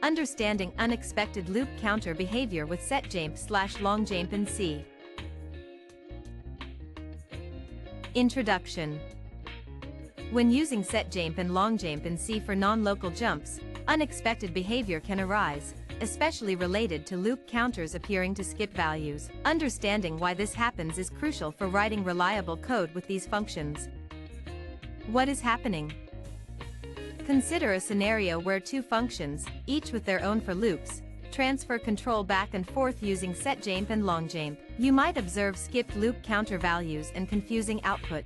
Understanding unexpected loop counter behavior with setjmp/longjmp in C. Introduction. When using setjmp and longjmp in C for non-local jumps, unexpected behavior can arise, especially related to loop counters appearing to skip values. Understanding why this happens is crucial for writing reliable code with these functions. What is happening? Consider a scenario where two functions, each with their own for loops, transfer control back and forth using setjmp and longjmp. You might observe skipped loop counter values and confusing output.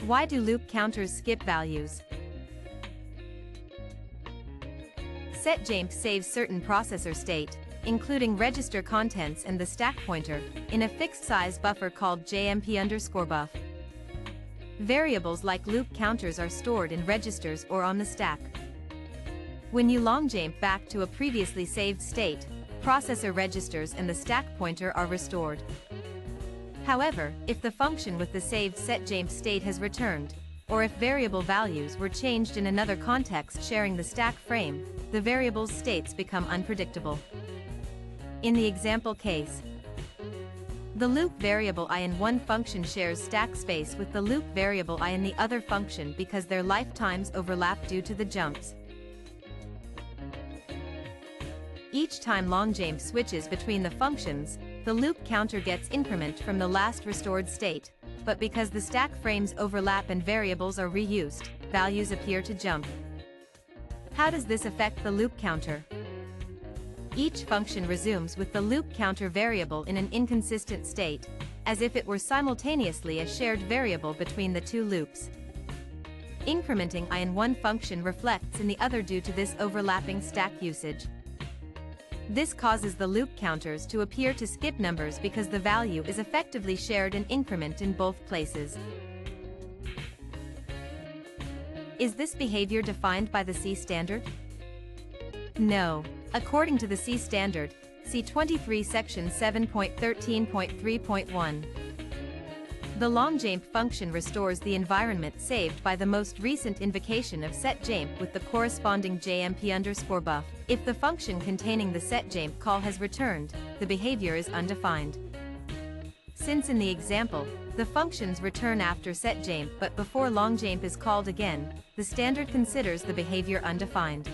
Why do loop counters skip values? Setjmp saves certain processor state, including register contents and the stack pointer, in a fixed-size buffer called jmp_buff. Variables like loop counters are stored in registers or on the stack. When you longjmp back to a previously saved state, processor registers and the stack pointer are restored. However, if the function with the saved setjmp state has returned, or if variable values were changed in another context sharing the stack frame, the variable's states become unpredictable. In the example case, the loop variable I in one function shares stack space with the loop variable I in the other function because their lifetimes overlap due to the jumps. Each time longjmp switches between the functions, the loop counter gets increment from the last restored state, but because the stack frames overlap and variables are reused, values appear to jump. How does this affect the loop counter? Each function resumes with the loop counter variable in an inconsistent state, as if it were simultaneously a shared variable between the two loops. Incrementing I in one function reflects in the other due to this overlapping stack usage. This causes the loop counters to appear to skip numbers because the value is effectively shared and increment in both places. Is this behavior defined by the C standard? No. According to the C standard, see 23 section 7.13.3.1. The longjmp function restores the environment saved by the most recent invocation of setjmp with the corresponding jmp_buff. If the function containing the setjmp call has returned, the behavior is undefined. Since in the example, the functions return after setjmp but before longjmp is called again, the standard considers the behavior undefined.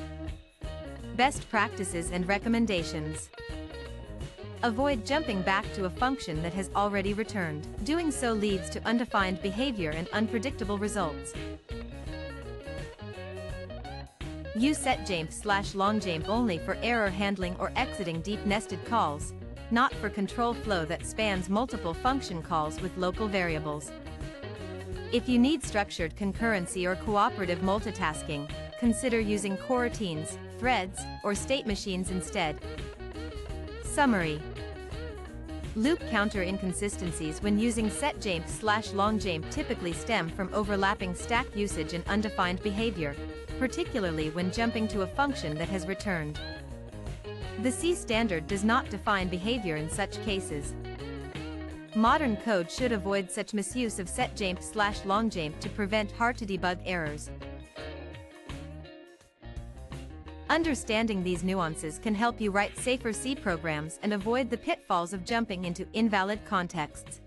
Best practices and recommendations. Avoid jumping back to a function that has already returned. Doing so leads to undefined behavior and unpredictable results. Use setjmp/longjmp only for error handling or exiting deep nested calls, not for control flow that spans multiple function calls with local variables. If you need structured concurrency or cooperative multitasking, consider using coroutines, threads, or state machines instead. Summary. Loop counter inconsistencies when using setjmp/longjmp typically stem from overlapping stack usage and undefined behavior, particularly when jumping to a function that has returned. The C standard does not define behavior in such cases. Modern code should avoid such misuse of setjmp/longjmp to prevent hard-to-debug errors. Understanding these nuances can help you write safer C programs and avoid the pitfalls of jumping into invalid contexts.